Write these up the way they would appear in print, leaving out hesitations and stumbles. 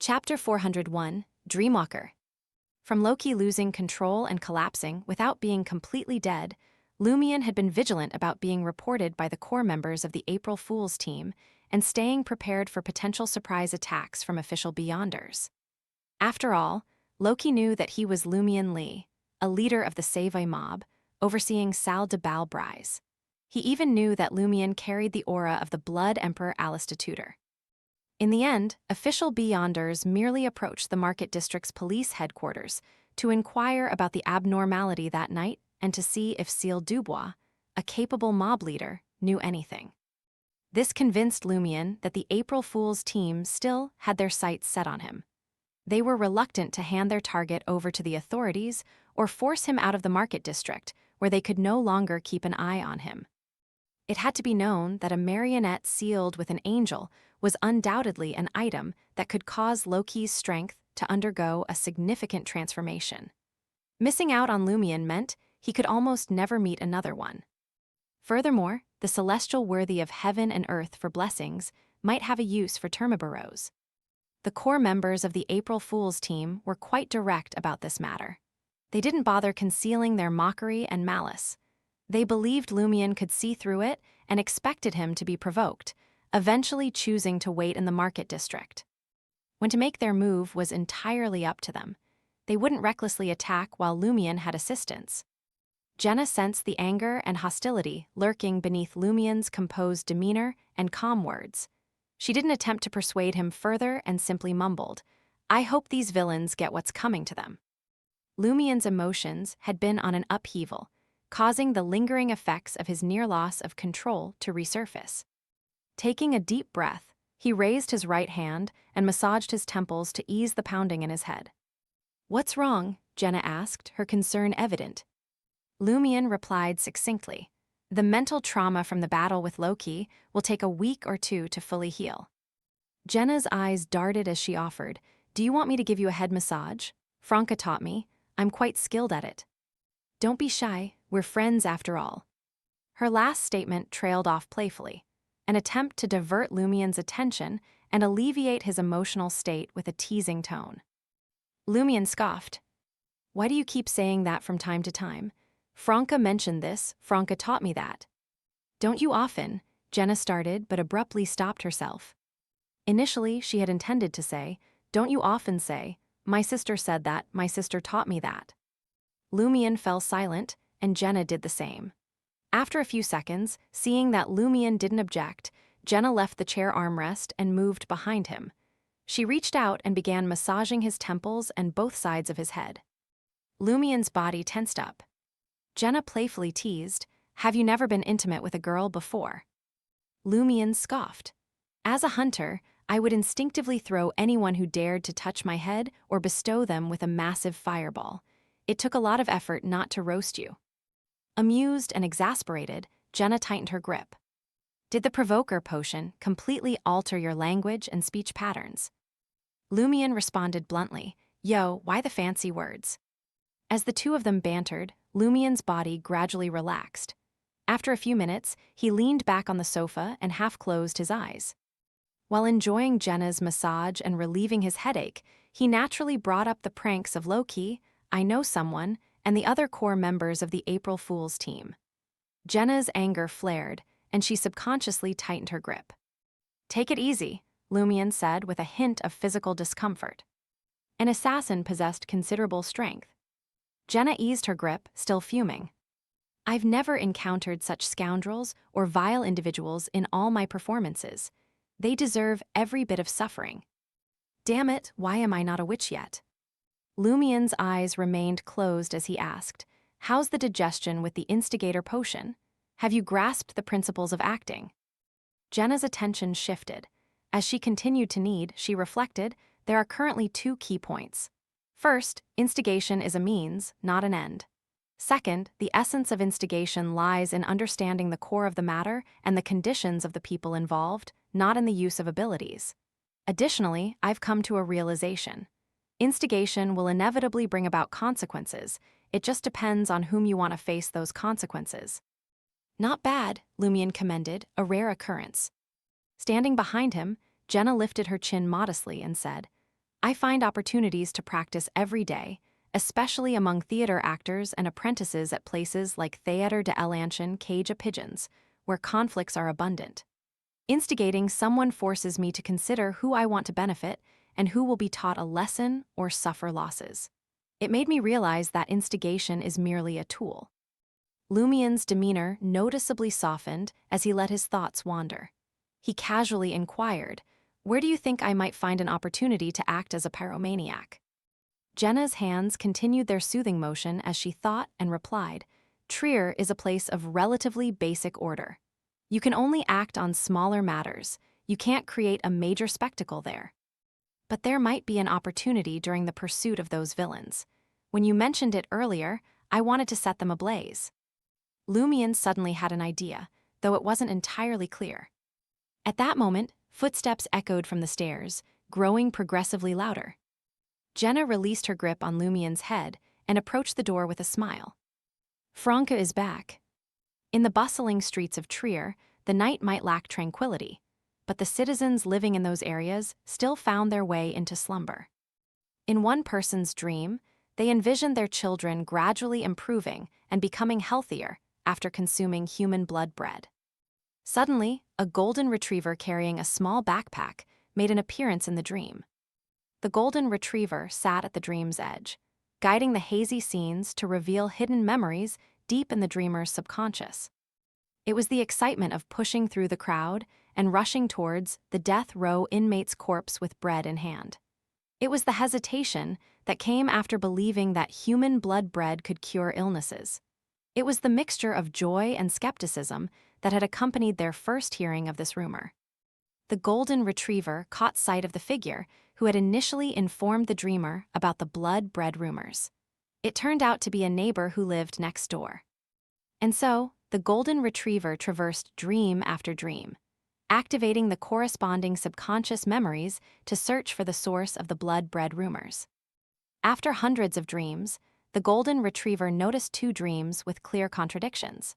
Chapter 401, Dreamwalker. From Loki losing control and collapsing without being completely dead, Lumion had been vigilant about being reported by the core members of the April Fool's team and staying prepared for potential surprise attacks from official Beyonders. After all, Loki knew that he was Lumion Lee, a leader of the Savoi mob, overseeing Sal de Balbrise. He even knew that Lumion carried the aura of the Blood Emperor Alistair. In the end, official Beyonders merely approached the Market District's police headquarters to inquire about the abnormality that night and to see if Cécile Dubois, a capable mob leader, knew anything. This convinced Lumion that the April Fool's team still had their sights set on him. They were reluctant to hand their target over to the authorities or force him out of the Market District, where they could no longer keep an eye on him. It had to be known that a marionette sealed with an angel was undoubtedly an item that could cause Loki's strength to undergo a significant transformation. Missing out on Lumion meant he could almost never meet another one. Furthermore, the celestial worthy of heaven and earth for blessings might have a use for Termiboros. The core members of the April Fool's team were quite direct about this matter. They didn't bother concealing their mockery and malice. They believed Lumion could see through it and expected him to be provoked, eventually choosing to wait in the Market District. When to make their move was entirely up to them. They wouldn't recklessly attack while Lumion had assistance. Jenna sensed the anger and hostility lurking beneath Lumion's composed demeanor and calm words. She didn't attempt to persuade him further and simply mumbled, "I hope these villains get what's coming to them." Lumion's emotions had been on an upheaval, causing the lingering effects of his near loss of control to resurface. Taking a deep breath, he raised his right hand and massaged his temples to ease the pounding in his head. "What's wrong?" Jenna asked, her concern evident. Lumion replied succinctly, "The mental trauma from the battle with Loki will take a week or two to fully heal." Jenna's eyes darted as she offered, "Do you want me to give you a head massage? Franca taught me. I'm quite skilled at it." "Don't be shy, we're friends after all." Her last statement trailed off playfully, an attempt to divert Lumion's attention and alleviate his emotional state with a teasing tone. Lumion scoffed. "Why do you keep saying that from time to time? Franca mentioned this, Franca taught me that." "Don't you often?" Jenna started but abruptly stopped herself. Initially, she had intended to say, "Don't you often say, my sister said that, my sister taught me that." Lumion fell silent, and Jenna did the same. After a few seconds, seeing that Lumion didn't object, Jenna left the chair armrest and moved behind him. She reached out and began massaging his temples and both sides of his head. Lumion's body tensed up. Jenna playfully teased, "Have you never been intimate with a girl before?" Lumion scoffed. "As a hunter, I would instinctively throw anyone who dared to touch my head or bestow them with a massive fireball. It took a lot of effort not to roast you." Amused and exasperated, Jenna tightened her grip. "Did the provoker potion completely alter your language and speech patterns?" Lumion responded bluntly, "Yo, why the fancy words?" As the two of them bantered, Lumion's body gradually relaxed. After a few minutes, he leaned back on the sofa and half-closed his eyes. While enjoying Jenna's massage and relieving his headache, he naturally brought up the pranks of Loki, I Know Someone, and the other core members of the April Fool's team. Jenna's anger flared, and she subconsciously tightened her grip. "Take it easy," Lumion said with a hint of physical discomfort. An assassin possessed considerable strength. Jenna eased her grip, still fuming. "I've never encountered such scoundrels or vile individuals in all my performances. They deserve every bit of suffering. Damn it, why am I not a witch yet?" Lumion's eyes remained closed as he asked, "How's the digestion with the instigator potion? Have you grasped the principles of acting?" Jenna's attention shifted. As she continued to knead, she reflected, there are currently two key points. First, instigation is a means, not an end. Second, the essence of instigation lies in understanding the core of the matter and the conditions of the people involved, not in the use of abilities. Additionally, I've come to a realization. Instigation will inevitably bring about consequences. It just depends on whom you want to face those consequences. "Not bad," Lumion commended, a rare occurrence. Standing behind him, Jenna lifted her chin modestly and said, I find opportunities to practice every day, especially among theater actors and apprentices at places like Theater de l'Ancien Cage of Pigeons, where conflicts are abundant. Instigating someone forces me to consider who I want to benefit and who will be taught a lesson or suffer losses. It made me realize that instigation is merely a tool. Lumien's demeanor noticeably softened as he let his thoughts wander. He casually inquired, "Where do you think I might find an opportunity to act as a pyromaniac?" Jenna's hands continued their soothing motion as she thought and replied, "Trier is a place of relatively basic order. You can only act on smaller matters. You can't create a major spectacle there. But there might be an opportunity during the pursuit of those villains. When you mentioned it earlier, I wanted to set them ablaze." Lumien suddenly had an idea, though it wasn't entirely clear. At that moment, footsteps echoed from the stairs, growing progressively louder. Jenna released her grip on Lumien's head and approached the door with a smile. "Franca is back." In the bustling streets of Trier, the night might lack tranquility, but the citizens living in those areas still found their way into slumber. In one person's dream, they envisioned their children gradually improving and becoming healthier after consuming human blood bread. Suddenly, a golden retriever carrying a small backpack made an appearance in the dream. The golden retriever sat at the dream's edge, guiding the hazy scenes to reveal hidden memories deep in the dreamer's subconscious. It was the excitement of pushing through the crowd and rushing towards the death row inmate's corpse with bread in hand. It was the hesitation that came after believing that human blood bread could cure illnesses. It was the mixture of joy and skepticism that had accompanied their first hearing of this rumor. The golden retriever caught sight of the figure who had initially informed the dreamer about the blood bread rumors. It turned out to be a neighbor who lived next door. And so, the golden retriever traversed dream after dream, activating the corresponding subconscious memories to search for the source of the blood bread rumors. After hundreds of dreams, the golden retriever noticed two dreams with clear contradictions.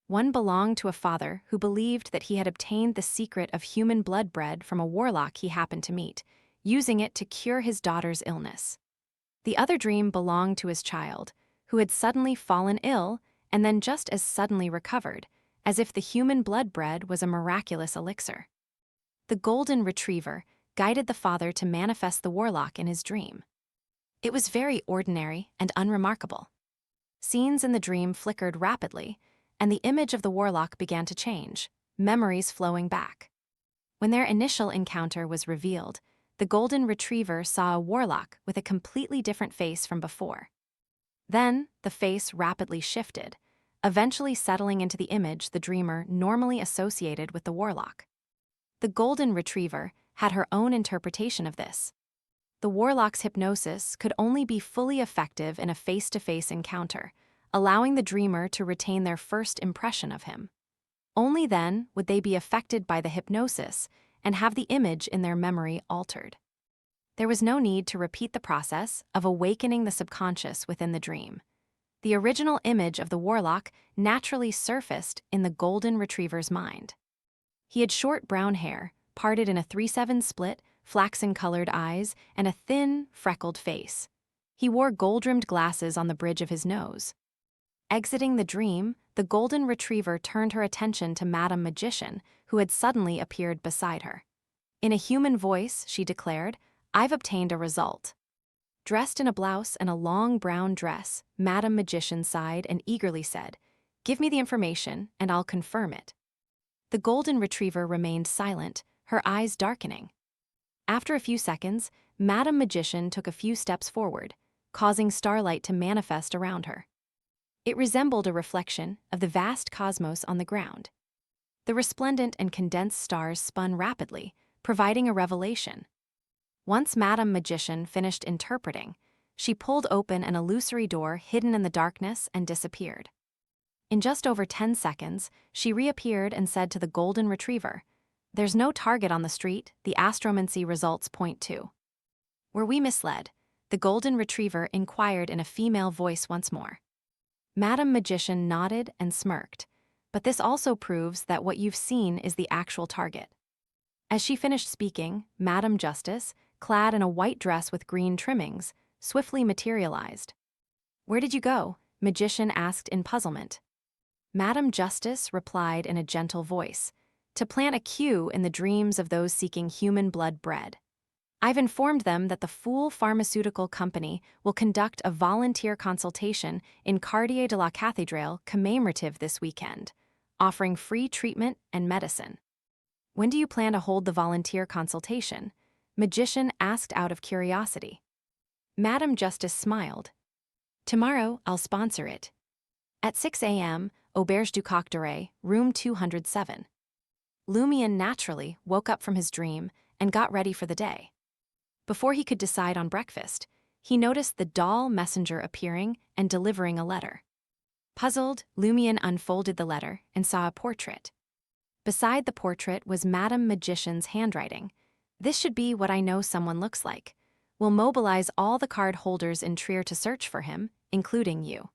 One belonged to a father who believed that he had obtained the secret of human blood bread from a warlock he happened to meet, using it to cure his daughter's illness. The other dream belonged to his child, who had suddenly fallen ill and then just as suddenly recovered, as if the human blood bread was a miraculous elixir. The golden retriever guided the father to manifest the warlock in his dream. It was very ordinary and unremarkable. Scenes in the dream flickered rapidly, and the image of the warlock began to change, memories flowing back. When their initial encounter was revealed, the golden retriever saw a warlock with a completely different face from before. Then, the face rapidly shifted, eventually settling into the image the dreamer normally associated with the warlock. The golden retriever had her own interpretation of this. The warlock's hypnosis could only be fully effective in a face-to-face encounter, allowing the dreamer to retain their first impression of him. Only then would they be affected by the hypnosis and have the image in their memory altered. There was no need to repeat the process of awakening the subconscious within the dream. The original image of the warlock naturally surfaced in the golden retriever's mind. He had short brown hair, parted in a 3/7 split, flaxen-colored eyes, and a thin, freckled face. He wore gold-rimmed glasses on the bridge of his nose. Exiting the dream, the golden retriever turned her attention to Madame Magician, who had suddenly appeared beside her. In a human voice, she declared, "I've obtained a result." Dressed in a blouse and a long brown dress, Madame Magician sighed and eagerly said, "Give me the information, and I'll confirm it." The golden retriever remained silent, her eyes darkening. After a few seconds, Madame Magician took a few steps forward, causing starlight to manifest around her. It resembled a reflection of the vast cosmos on the ground. The resplendent and condensed stars spun rapidly, providing a revelation. Once Madame Magician finished interpreting, she pulled open an illusory door hidden in the darkness and disappeared. In just over 10 seconds, she reappeared and said to the golden retriever, "There's no target on the street, the astromancy results point to." "Were we misled?" the golden retriever inquired in a female voice once more. Madame Magician nodded and smirked, but this also proves that what you've seen is the actual target. As she finished speaking, Madame Justice, clad in a white dress with green trimmings, swiftly materialized. "Where did you go?" Magician asked in puzzlement. Madam Justice replied in a gentle voice, "To plant a cue in the dreams of those seeking human blood bread. I've informed them that the Fool Pharmaceutical Company will conduct a volunteer consultation in Quartier de la Cathédrale commemorative this weekend, offering free treatment and medicine." "When do you plan to hold the volunteer consultation?" Magician asked out of curiosity. Madam Justice smiled. "Tomorrow, I'll sponsor it. At 6 a.m., Auberge du Coq d'Oreille, room 207. Lumion naturally woke up from his dream and got ready for the day. Before he could decide on breakfast, he noticed the doll messenger appearing and delivering a letter. Puzzled, Lumion unfolded the letter and saw a portrait. Beside the portrait was Madame Magician's handwriting. "This should be what I know someone looks like. We'll mobilize all the card holders in Trier to search for him, including you."